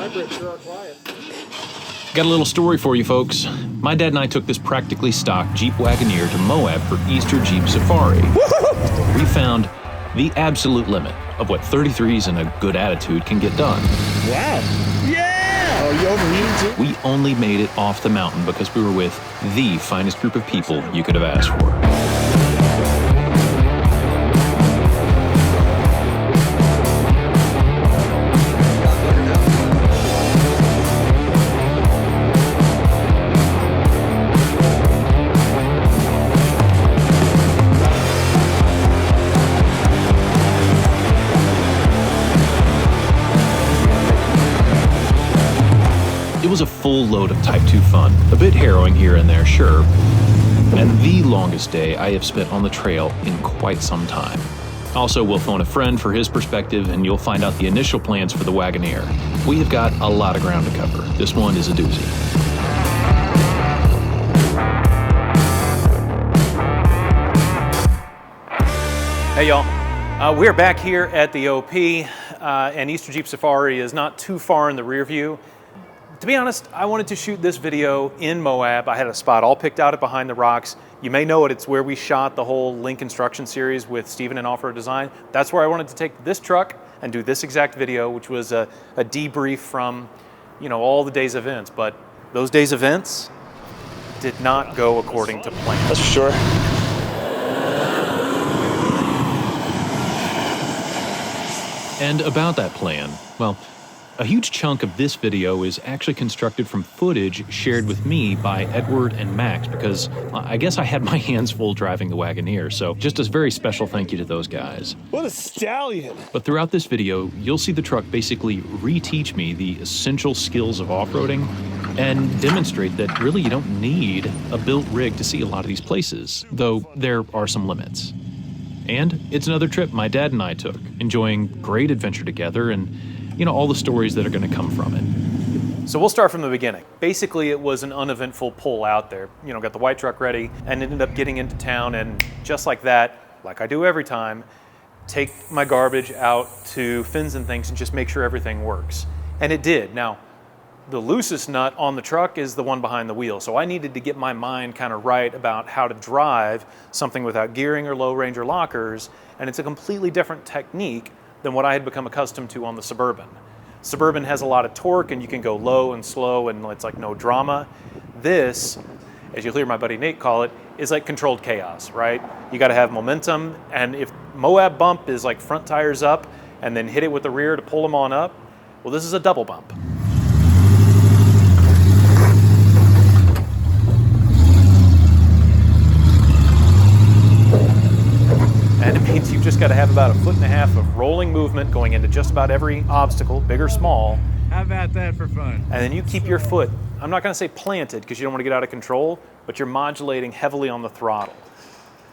vibrant through our quiet. Got a little story for you folks. My dad and I took this practically stock Jeep Wagoneer to Moab for Easter Jeep Safari. We found the absolute limit of what 33s and a good attitude can get done. Wow. Yeah! Are you overheating too? We only made it off the mountain because we were with the finest group of people you could have asked for. It was a full load of Type 2 fun, a bit harrowing here and there, sure, and the longest day I have spent on the trail in quite some time. Also, we'll phone a friend for his perspective, and you'll find out the initial plans for the Wagoneer. We have got a lot of ground to cover. This one is a doozy. Hey y'all, we're back here at the OP, and Easter Jeep Safari is not too far in the rear view. To be honest, I wanted to shoot this video in Moab. I had a spot all picked out behind the rocks. You may know it, it's where we shot the whole Link Construction series with Steven and Off-Road Design. That's where I wanted to take this truck and do this exact video, which was a debrief from, you know, all the day's events. But those day's events did not go according to plan. That's for sure. And about that plan, well, a huge chunk of this video is actually constructed from footage shared with me by Edward and Max because I guess I had my hands full driving the Wagoneer, so just a very special thank you to those guys. What a stallion! But throughout this video, you'll see the truck basically reteach me the essential skills of off-roading and demonstrate that really you don't need a built rig to see a lot of these places, though there are some limits. And it's another trip my dad and I took, enjoying great adventure together and you know, all the stories that are going to come from it. So we'll start from the beginning. Basically, it was an uneventful pull out there. You know, got the white truck ready and ended up getting into town, and just like that, like I do every time, take my garbage out to fins and things and just make sure everything works. And it did. Now, the loosest nut on the truck is the one behind the wheel, so I needed to get my mind kind of right about how to drive something without gearing or low range or lockers, and it's a completely different technique than what I had become accustomed to on the Suburban. Suburban has a lot of torque and you can go low and slow and it's like no drama. This, as you'll hear my buddy Nate call it, is like controlled chaos, right? You gotta have momentum, and if Moab bump is like front tires up and then hit it with the rear to pull them on up, well, this is a double bump. And it means you've just got to have about 1.5 feet of rolling movement going into just about every obstacle, big or small. How about that for fun? And then you keep your foot, I'm not going to say planted because you don't want to get out of control, but you're modulating heavily on the throttle.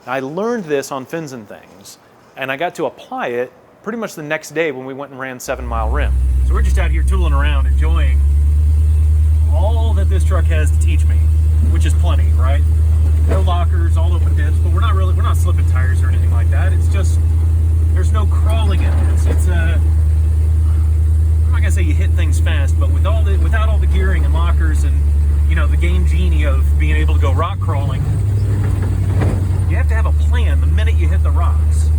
Now, I learned this on fins and things, and I got to apply it pretty much the next day when we went and ran 7 Mile Rim. So we're just out here tooling around, enjoying all that this truck has to teach me, which is plenty, right? No lockers, all open dips, but we're not slipping tires or anything like that. It's just, there's no crawling in this. It's I'm not gonna say you hit things fast, but without all the gearing and lockers and, you know, the game genie of being able to go rock crawling, you have to have a plan the minute you hit the rocks.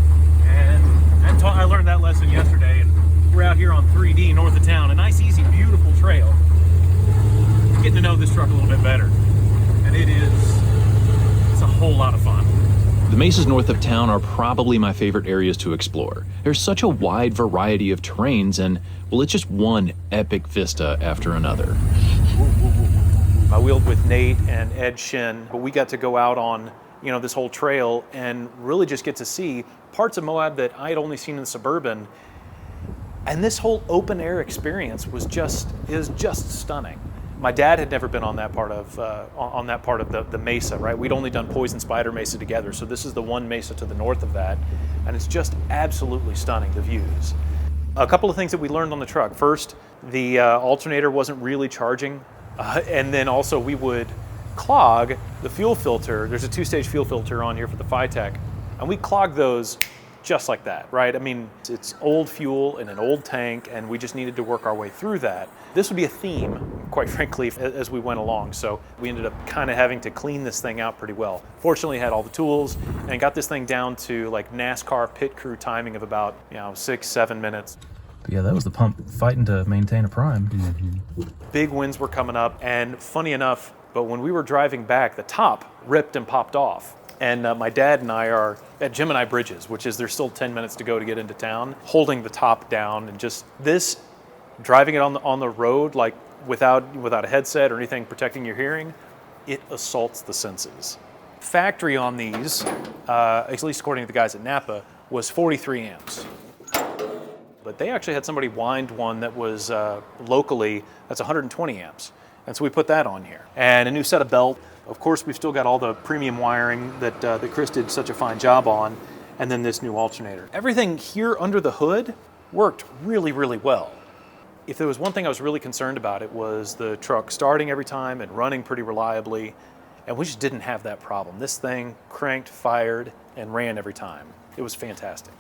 And I learned that lesson yesterday, and we're out here on 3D north of town, a nice, easy, beautiful trail. Getting to know this truck a little bit better, and it's a whole lot of fun. The mesas north of town are probably my favorite areas to explore. There's such a wide variety of terrains, and well, it's just one epic vista after another. I wheeled with Nate and Ed Shin, but we got to go out on, you know, this whole trail and really just get to see parts of Moab that I had only seen in the Suburban. And this whole open air experience is just stunning. My dad had never been on that part of the mesa, right? We'd only done Poison Spider Mesa together, so this is the one mesa to the north of that, and it's just absolutely stunning, the views. A couple of things that we learned on the truck. First, the alternator wasn't really charging, and then also we would clog the fuel filter. There's a 2-stage fuel filter on here for the Phytech, and we clogged those just like that, right? I mean, it's old fuel in an old tank, and we just needed to work our way through that. This would be a theme, quite frankly, as we went along. So we ended up kind of having to clean this thing out pretty well. Fortunately, had all the tools and got this thing down to like NASCAR pit crew timing of about 6-7 minutes. But yeah, that was the pump fighting to maintain a prime. Big winds were coming up, and funny enough, but when we were driving back, the top ripped and popped off. And my dad and I are at Gemini Bridges, which is there's still 10 minutes to go to get into town, holding the top down, and just this, driving it on the road, like without a headset or anything protecting your hearing, it assaults the senses. Factory on these, at least according to the guys at Napa, was 43 amps. But they actually had somebody wind one that was locally, that's 120 amps. And so we put that on here. And a new set of belt. Of course, we've still got all the premium wiring that Chris did such a fine job on, and then this new alternator. Everything here under the hood worked really, really well. If there was one thing I was really concerned about, it was the truck starting every time and running pretty reliably, and we just didn't have that problem. This thing cranked, fired, and ran every time. It was fantastic.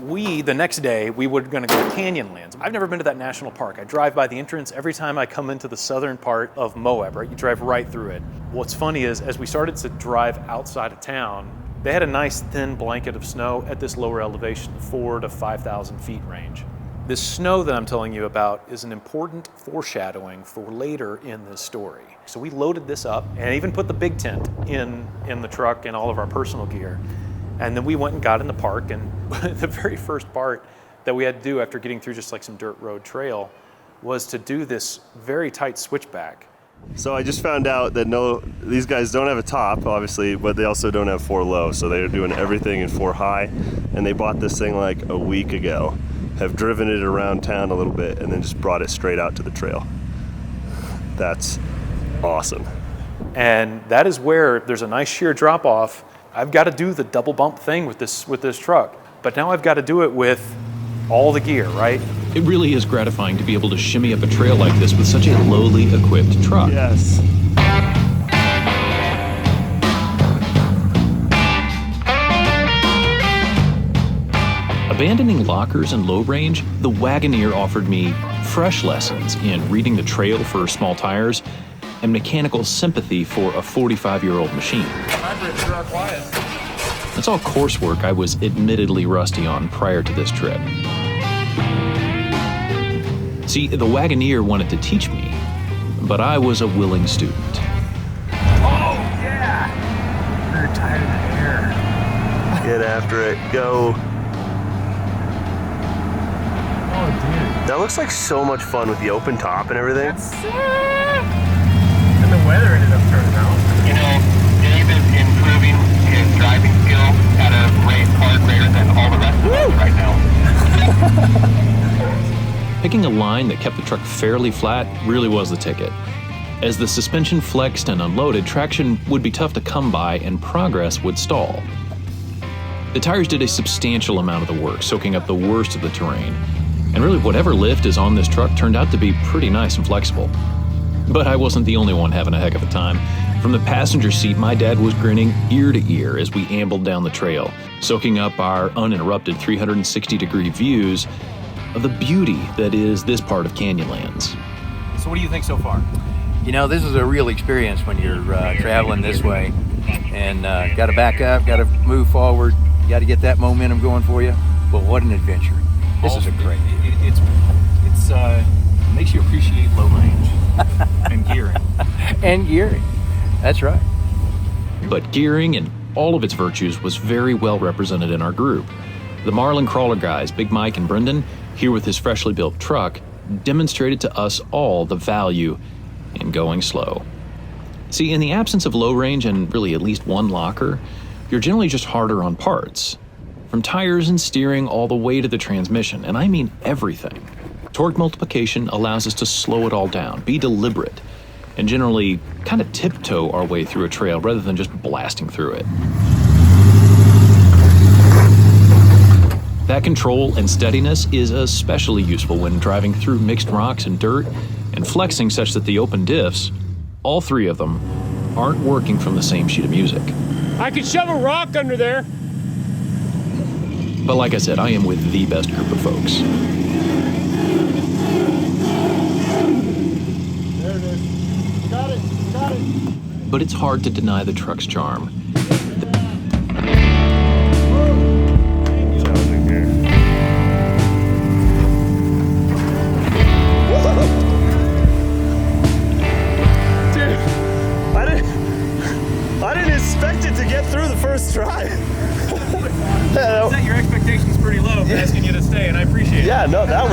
The next day, we were going to go to Canyonlands. I've never been to that national park. I drive by the entrance every time I come into the southern part of Moab, right? You drive right through it. What's funny is, as we started to drive outside of town, they had a nice thin blanket of snow at this lower elevation, 4,000 to 5,000 feet range. This snow that I'm telling you about is an important foreshadowing for later in this story. So we loaded this up and even put the big tent in the truck and all of our personal gear. And then we went and got in the park, and the very first part that we had to do after getting through just like some dirt road trail was to do this very tight switchback. So I just found out that these guys don't have a top, obviously, but they also don't have 4 low, so they're doing everything in 4 high, and they bought this thing like a week ago, have driven it around town a little bit, and then just brought it straight out to the trail. That's awesome. And that is where there's a nice sheer drop off. I've got to do the double bump thing with this truck, but now I've got to do it with all the gear, right? It really is gratifying to be able to shimmy up a trail like this with such a lowly equipped truck. Yes. Abandoning lockers and low range, the Wagoneer offered me fresh lessons in reading the trail for small tires and mechanical sympathy for a 45-year-old machine. That's all coursework I was admittedly rusty on prior to this trip. See, the Wagoneer wanted to teach me, but I was a willing student. Oh, yeah! Very tired in the air. Get after it. Go. Oh, dude. That looks like so much fun with the open top and everything. That's sick! And the weather ended up turning out. You know, Dave is improving his driving skill at a rate far greater than all the rest of us right now. Picking a line that kept the truck fairly flat really was the ticket. As the suspension flexed and unloaded, traction would be tough to come by and progress would stall. The tires did a substantial amount of the work, soaking up the worst of the terrain. And really, whatever lift is on this truck turned out to be pretty nice and flexible. But I wasn't the only one having a heck of a time. From the passenger seat, my dad was grinning ear to ear as we ambled down the trail, soaking up our uninterrupted 360-degree views of the beauty that is this part of Canyonlands. So what do you think so far? You know, this is a real experience when you're traveling this way, and got to back up, got to move forward, got to get that momentum going for you. But what an adventure! This is a great. It makes you appreciate low range and gearing. And gearing, that's right. But gearing and all of its virtues was very well represented in our group. The Marlin Crawler guys, Big Mike and Brendan, here with his freshly built truck, demonstrated to us all the value in going slow. See, in the absence of low range and really at least one locker, you're generally just harder on parts. From tires and steering all the way to the transmission, and I mean everything. Torque multiplication allows us to slow it all down, be deliberate, and generally kind of tiptoe our way through a trail rather than just blasting through it. That control and steadiness is especially useful when driving through mixed rocks and dirt and flexing such that the open diffs, all 3 of them, aren't working from the same sheet of music. I could shove a rock under there. But like I said, I am with the best group of folks. There it is. Got it. Got it. But it's hard to deny the truck's charm. Challenging here. Dude, I didn't expect it to get through the first try. Set your expectations pretty low for asking you to stay, and I appreciate it. Yeah, no, that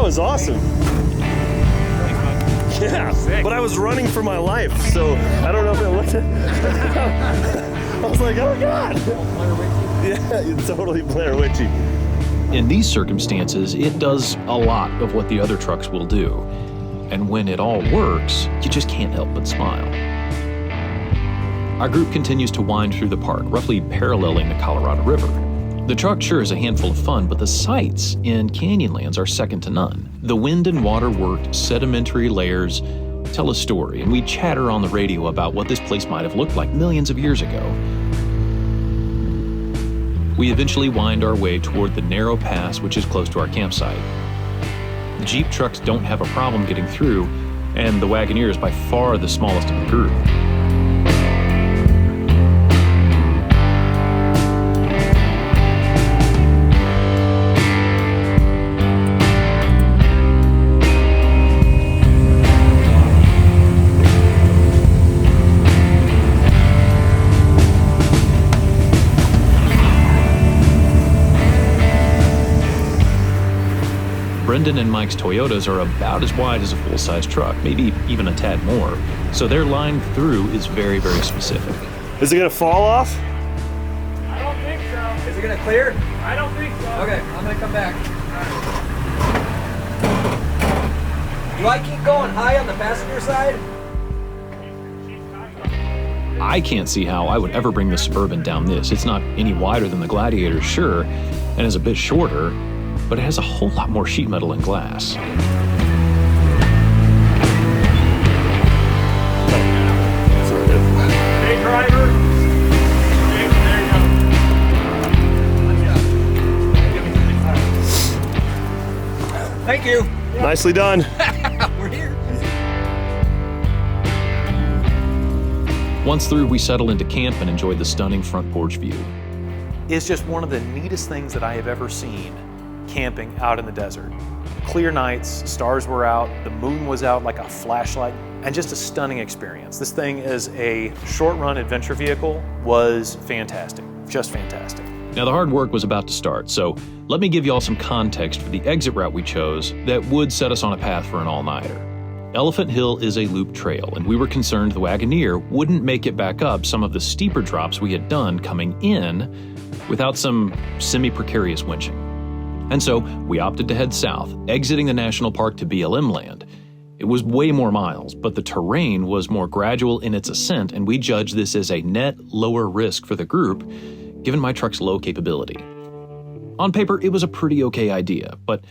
was awesome. Yeah, Sick. but I was running for my life, so I don't know if it looked. I was like, oh god. Yeah, it's totally Blair Witchy. In these circumstances, it does a lot of what the other trucks will do. And when it all works, you just can't help but smile. Our group continues to wind through the park, roughly paralleling the Colorado River. The truck sure is a handful of fun, but the sights in Canyonlands are second to none. The wind and water-worked sedimentary layers tell a story, and we chatter on the radio about what this place might have looked like millions of years ago. We eventually wind our way toward the narrow pass, which is close to our campsite. The Jeep trucks don't have a problem getting through, and the Wagoneer is by far the smallest of the group. Brendan and Mike's Toyotas are about as wide as a full-size truck, maybe even a tad more, so their line through is very, very specific. Is it gonna fall off? I don't think so. Is it gonna clear? I don't think so. Okay, I'm gonna come back. Do I keep going high on the passenger side? I can't see how I would ever bring the Suburban down this. It's not any wider than the Gladiator, sure, and is a bit shorter, but it has a whole lot more sheet metal and glass. Hey, driver. Hey, there you go. Thank you. Nicely done. We're here. Once through, we settle into camp and enjoy the stunning front porch view. It's just one of the neatest things that I have ever seen camping out in the desert. Clear nights, stars were out, the moon was out like a flashlight, and just a stunning experience. This thing as a short-run adventure vehicle was fantastic, just fantastic. Now the hard work was about to start, so let me give you all some context for the exit route we chose that would set us on a path for an all-nighter. Elephant Hill is a loop trail, and we were concerned the Wagoneer wouldn't make it back up some of the steeper drops we had done coming in without some semi-precarious winching. And so we opted to head south, exiting the national park to BLM land. It was way more miles, but the terrain was more gradual in its ascent, and we judged this as a net lower risk for the group, given my truck's low capability. On paper, it was a pretty okay idea, but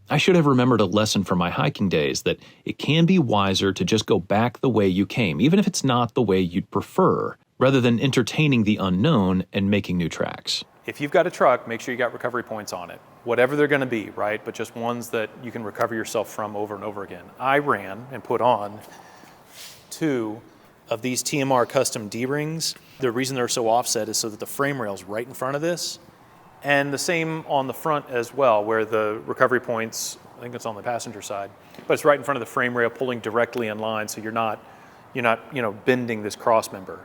I should have remembered a lesson from my hiking days that it can be wiser to just go back the way you came, even if it's not the way you'd prefer, rather than entertaining the unknown and making new tracks. If you've got a truck, make sure you got recovery points on it. Whatever they're gonna be, right? But just ones that you can recover yourself from over and over again. I ran and put on 2 of these TMR custom D-rings. The reason they're so offset is so that the frame rail's right in front of this. And the same on the front as well, where the recovery points, I think it's on the passenger side, but it's right in front of the frame rail pulling directly in line so you're not bending this cross member.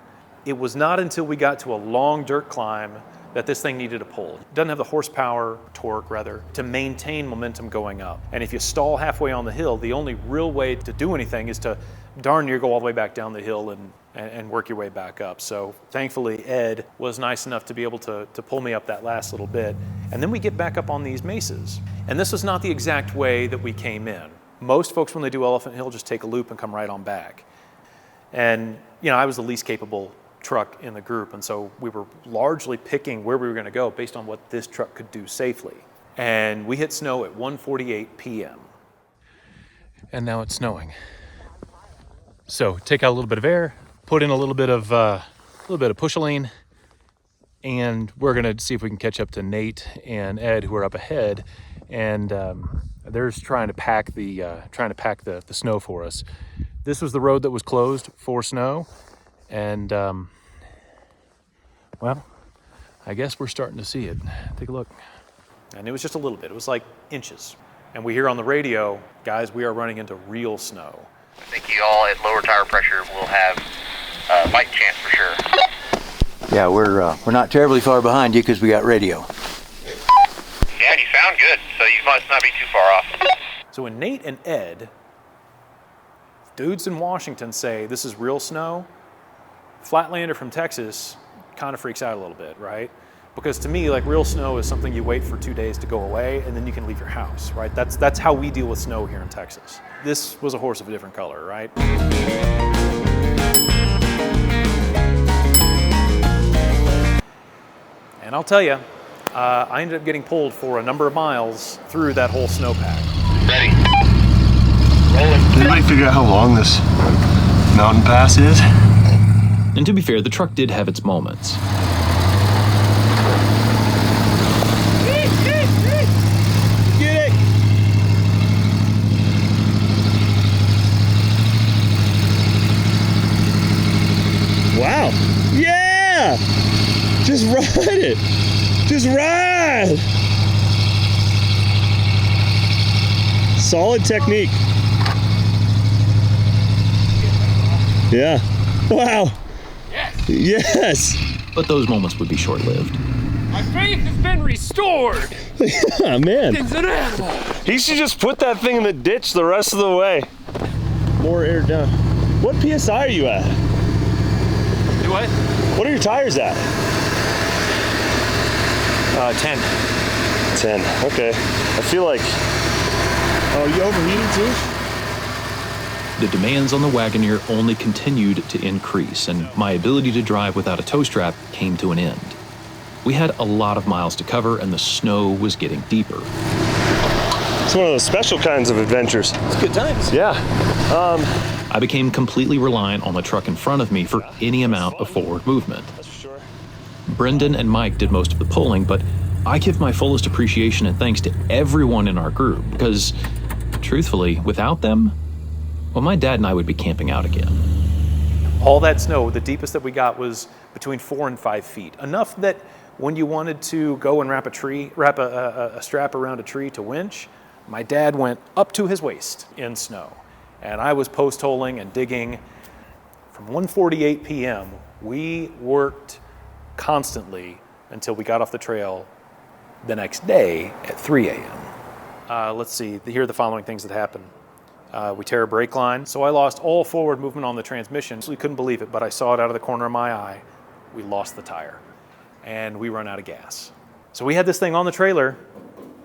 It was not until we got to a long dirt climb that this thing needed a pull. It doesn't have the horsepower, torque rather, to maintain momentum going up. And if you stall halfway on the hill, the only real way to do anything is to darn near go all the way back down the hill and work your way back up. So thankfully Ed was nice enough to be able to pull me up that last little bit. And then we get back up on these mesas. And this was not the exact way that we came in. Most folks when they do Elephant Hill just take a loop and come right on back. And I was the least capable truck in the group, and so we were largely picking where we were going to go based on what this truck could do safely. And we hit snow at 1:48 p.m. And now it's snowing. So take out a little bit of air, put in a little bit of push-a-lane, and we're gonna see if we can catch up to Nate and Ed, who are up ahead, and they're just trying to pack the snow for us. This was the road that was closed for snow, and well, I guess we're starting to see it. Take a look. And it was just a little bit. It was like inches. And we hear on the radio, guys, we are running into real snow. I think you all at lower tire pressure will have a fight chance for sure. Yeah, we're not terribly far behind you because we got radio. Yeah, you sound good, so you must not be too far off. So when Nate and Ed, dudes in Washington, say this is real snow, Flatlander from Texas kind of freaks out a little bit, right? Because to me, like, real snow is something you wait for 2 days to go away and then you can leave your house, right? That's how we deal with snow here in Texas. This was a horse of a different color, right? And I'll tell you, I ended up getting pulled for a number of miles through that whole snowpack. Ready. Rolling. Did anybody figure out how long this mountain pass is? And to be fair, the truck did have its moments. Get it! Wow. Yeah! Just ride it. Just ride. Solid technique. Yeah. Wow. Yes, Yes. But those moments would be short-lived. my faith has been restored. Yeah, man. It's an animal. He should just put that thing in the ditch the rest of the way. More air down. What PSI are you at? Do what? What are your tires at? 10. 10. Okay. I feel like Oh, you overheating too? The demands on the Wagoneer only continued to increase, and my ability to drive without a tow strap came to an end. We had a lot of miles to cover, and the snow was getting deeper. it's one of those special kinds of adventures. It's good times. Yeah. I became completely reliant on the truck in front of me for any amount of forward movement. That's for sure. Brendan and Mike did most of the pulling, but I give my fullest appreciation and thanks to everyone in our group, because, truthfully, without them, well, my dad and I would be camping out again. All that snow, the deepest that we got was between 4 and 5 feet. Enough that when you wanted to go and wrap a strap around a tree to winch, my dad went up to his waist in snow. And I was post-holing and digging. From 1:48 p.m., we worked constantly until we got off the trail the next day at 3 a.m. Let's see, here are the following things that happened. We tear a brake line, so I lost all forward movement on the transmission. So we couldn't believe it, but I saw it out of the corner of my eye. We lost the tire, and we run out of gas. So we had this thing on the trailer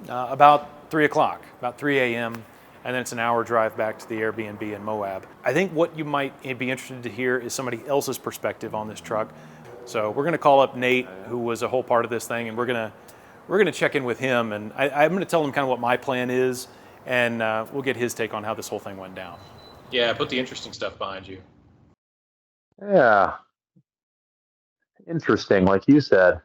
about 3 o'clock, about 3 a.m., and then it's an hour drive back to the Airbnb in Moab. I think what you might be interested to hear is somebody else's perspective on this truck. So we're gonna call up Nate, who was a whole part of this thing, and we're gonna check in with him, and I'm gonna tell him kind of what my plan is, and we'll get his take on how this whole thing went down. Yeah, put the interesting stuff behind you. Yeah. Interesting, like you said.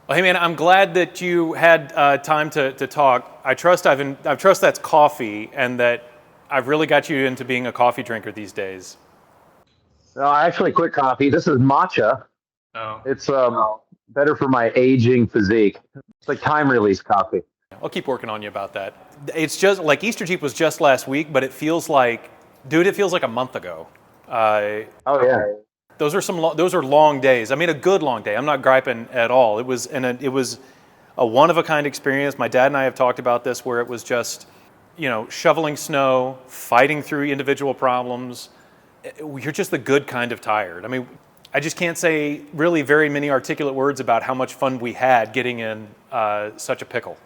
Well, hey man, I'm glad that you had time to talk. I trust that's coffee, and that I've really got you into being a coffee drinker these days. No, I actually quit coffee. This is matcha. Oh. It's better for my aging physique. It's like time release coffee. I'll keep working on you about that. It's just like Easter Jeep was just last week, but it feels like a month ago. Oh yeah. Those are long days. I mean, a good long day. I'm not griping at all. It was a one of a kind experience. My dad and I have talked about this, where it was just, shoveling snow, fighting through individual problems. You're just the good kind of tired. I mean, I just can't say really very many articulate words about how much fun we had getting in such a pickle.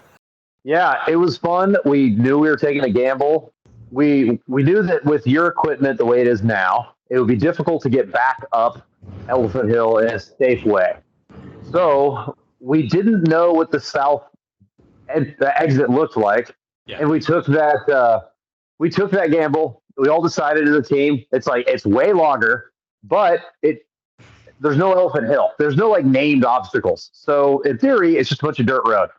Yeah, it was fun. We knew we were taking a gamble. We knew that with your equipment the way it is now, it would be difficult to get back up Elephant Hill in a safe way. So we didn't know what the south the exit looked like, and we took that gamble. We all decided as a team, it's way longer, but there's no Elephant Hill. There's no like named obstacles. So in theory, it's just a bunch of dirt road.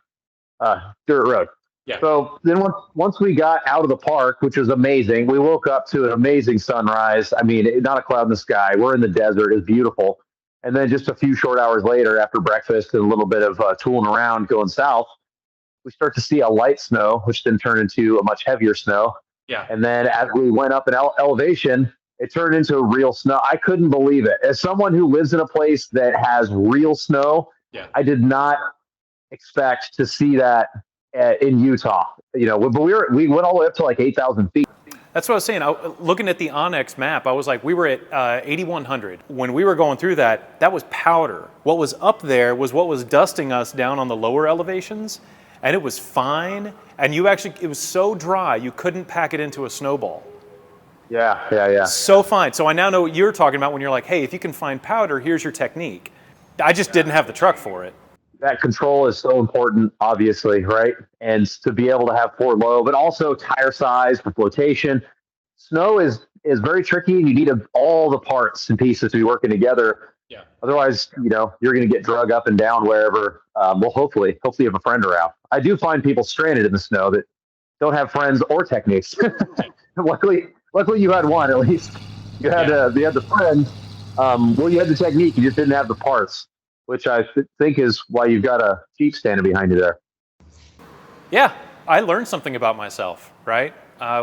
Yeah. So then once we got out of the park, which was amazing, we woke up to an amazing sunrise. I mean, not a cloud in the sky. We're in the desert. It's beautiful. And then just a few short hours later, after breakfast and a little bit of tooling around going south, we start to see a light snow, which then turned into a much heavier snow. Yeah. And then as we went up in elevation, it turned into real snow. I couldn't believe it. As someone who lives in a place that has real snow, Yeah. I did not expect to see that in Utah. You know, but we went all the way up to like 8,000 feet. That's what I was saying. Looking at the Onyx map, I was like, we were at 8,100. When we were going through that was powder. What was up there was what was dusting us down on the lower elevations, and it was fine. And it was so dry, you couldn't pack it into a snowball. Yeah. So fine. So I now know what you're talking about when you're like, hey, if you can find powder, here's your technique. I just didn't have the truck for it. That control is so important, obviously, right? And to be able to have forward low, but also tire size for flotation. Snow is very tricky, and you need all the parts and pieces to be working together. Yeah. Otherwise, you know, you're going to get drug up and down wherever. Well, hopefully you have a friend around. I do find people stranded in the snow that don't have friends or techniques. Luckily you had one at least. You had the friend. Well, you had the technique. You just didn't have the parts, which I think is why you've got a Jeep standing behind you there. Yeah, I learned something about myself, right?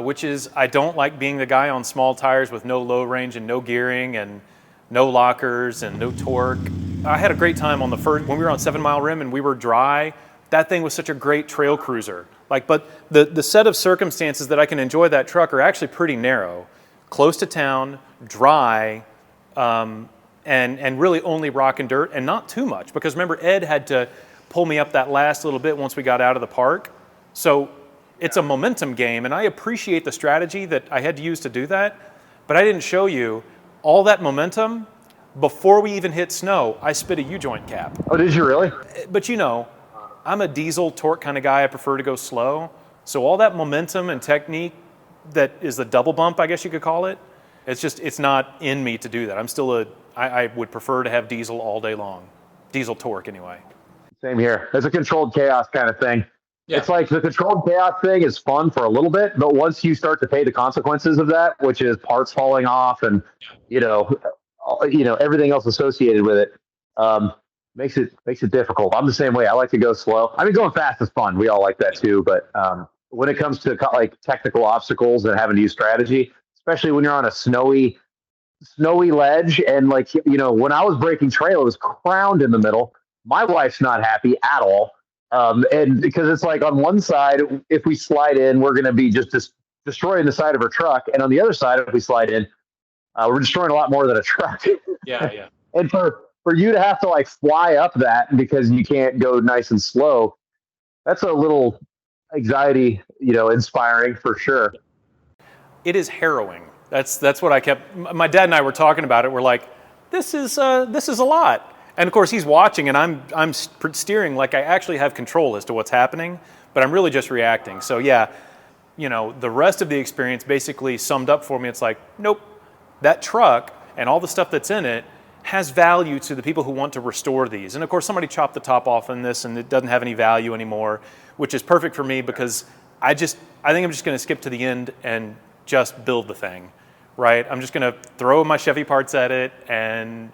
Which is I don't like being the guy on small tires with no low range and no gearing and no lockers and no torque. I had a great time on when we were on 7 Mile Rim and we were dry. That thing was such a great trail cruiser. But the set of circumstances that I can enjoy that truck are actually pretty narrow. Close to town, dry, and really only rock and dirt, and not too much. Because remember, Ed had to pull me up that last little bit once we got out of the park. So it's a momentum game, and I appreciate the strategy that I had to use to do that. But I didn't show you all that momentum. Before we even hit snow, I spit a U-joint cap. Oh, did you really? But you know, I'm a diesel torque kind of guy. I prefer to go slow. So all that momentum and technique that is the double bump, I guess you could call it, it's not in me to do that. I would prefer to have diesel all day long. Diesel torque anyway. Same here. It's a controlled chaos kind of thing. Yeah. It's like the controlled chaos thing is fun for a little bit, but once you start to pay the consequences of that, which is parts falling off and, you know, everything else associated with it, makes it difficult. I'm the same way. I like to go slow. I mean, going fast is fun. We all like that too. But when it comes to like technical obstacles and having to use strategy, especially when you're on a snowy ledge, and like, you know, when I was breaking trail, it was crowned in the middle. My wife's not happy at all. And because it's like on one side, if we slide in, we're going to be just destroying the side of her truck. And on the other side, if we slide in, we're destroying a lot more than a truck. Yeah. And for you to have to like fly up that because you can't go nice and slow, that's a little anxiety, inspiring for sure. It is harrowing. That's what I kept. My dad and I were talking about it. We're like, this is a lot. And of course he's watching, and I'm steering like I actually have control as to what's happening, but I'm really just reacting. So yeah, the rest of the experience basically summed up for me. It's like, nope, that truck and all the stuff that's in it has value to the people who want to restore these. And of course somebody chopped the top off in this and it doesn't have any value anymore, which is perfect for me because I think I'm just going to skip to the end and just build the thing, right? I'm just going to throw my Chevy parts at it and,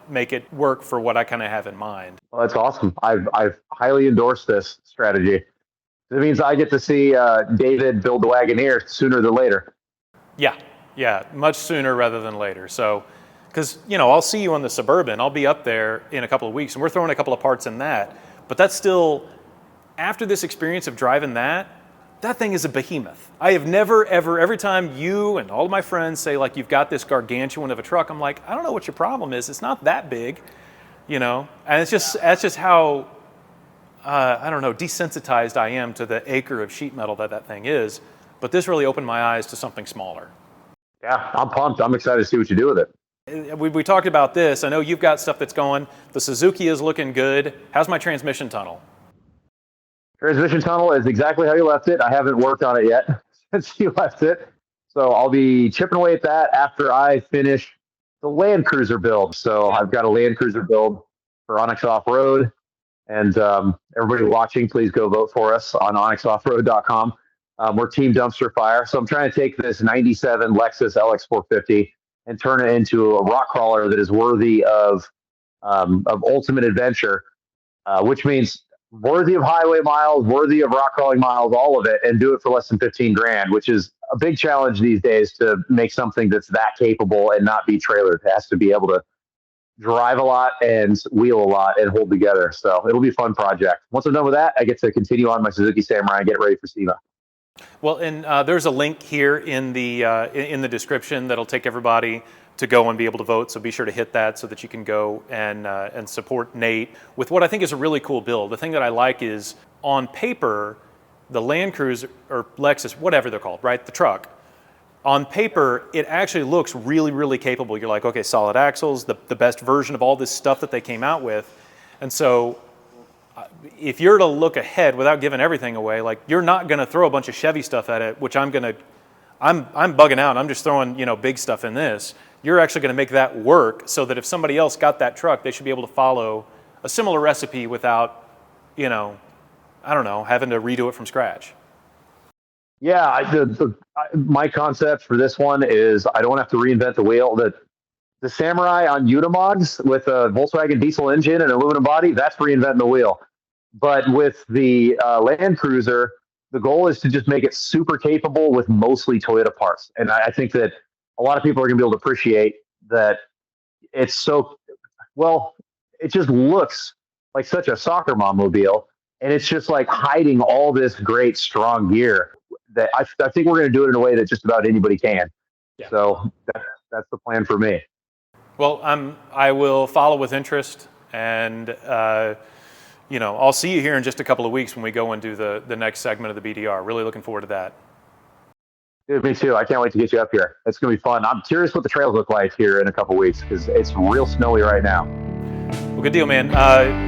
make it work for what I kind of have in mind. Well, that's awesome. I've highly endorsed this strategy. It means I get to see David build the Wagoneer sooner than later. Yeah, much sooner rather than later. So, because, I'll see you on the Suburban. I'll be up there in a couple of weeks, and we're throwing a couple of parts in that. But that's still, after this experience of driving that thing is a behemoth. I have never, ever, every time you and all of my friends say, like, you've got this gargantuan of a truck, I'm like, I don't know what your problem is. It's not that big, And that's just how, I don't know, desensitized I am to the acre of sheet metal that thing is. But this really opened my eyes to something smaller. Yeah, I'm pumped. I'm excited to see what you do with it. We talked about this. I know you've got stuff that's going. The Suzuki is looking good. How's my transmission tunnel? Transmission tunnel is exactly how you left it. I haven't worked on it yet since you left it. So I'll be chipping away at that after I finish the Land Cruiser build. So I've got a Land Cruiser build for Onyx Off-Road. And everybody watching, please go vote for us on onyxoffroad.com. We're Team Dumpster Fire. So I'm trying to take this 97 Lexus LX450 and turn it into a rock crawler that is worthy of ultimate adventure, which means worthy of highway miles, worthy of rock crawling miles, all of it, and do it for less than 15 grand, which is a big challenge these days to make something that's that capable and not be trailered. It has to be able to drive a lot and wheel a lot and hold together. So it'll be a fun project. Once I'm done with that, I get to continue on my Suzuki Samurai and get ready for SEMA. Well, and there's a link here in the description that'll take everybody to go and be able to vote. So be sure to hit that so that you can go and support Nate with what I think is a really cool build. The thing that I like is on paper, the Land Cruiser or Lexus, whatever they're called, right? The truck. On paper, it actually looks really, really capable. You're like, okay, solid axles, the best version of all this stuff that they came out with. And so if you're to look ahead without giving everything away, like you're not going to throw a bunch of Chevy stuff at it, which I'm bugging out. I'm just throwing, big stuff in this. You're actually going to make that work so that if somebody else got that truck, they should be able to follow a similar recipe without, having to redo it from scratch. Yeah, my concept for this one is I don't have to reinvent the wheel. The Samurai on Unimogs with a Volkswagen diesel engine and aluminum body, that's reinventing the wheel. But with the Land Cruiser, the goal is to just make it super capable with mostly Toyota parts. And I think that a lot of people are going to be able to appreciate that it's so, well, it just looks like such a soccer mom mobile. And it's just like hiding all this great, strong gear that I think we're going to do it in a way that just about anybody can. Yeah. So that's the plan for me. Well, I will follow with interest, and I'll see you here in just a couple of weeks when we go and do the next segment of the BDR. Really looking forward to that. Dude, me too. I can't wait to get you up here. It's going to be fun. I'm curious what the trails look like here in a couple of weeks because it's real snowy right now. Well, good deal, man.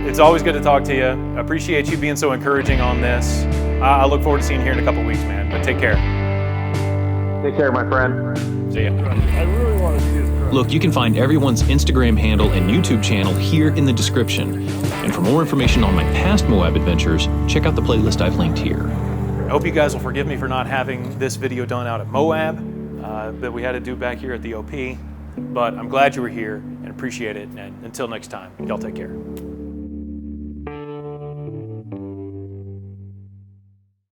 It's always good to talk to you. I appreciate you being so encouraging on this. I look forward to seeing you here in a couple of weeks, man. But take care. Take care, my friend. See ya. I really want to see this truck. Look, you can find everyone's Instagram handle and YouTube channel here in the description. And for more information on my past Moab adventures, check out the playlist I've linked here. I hope you guys will forgive me for not having this video done out at Moab that we had to do back here at the OP. But I'm glad you were here and appreciate it. And until next time, y'all take care.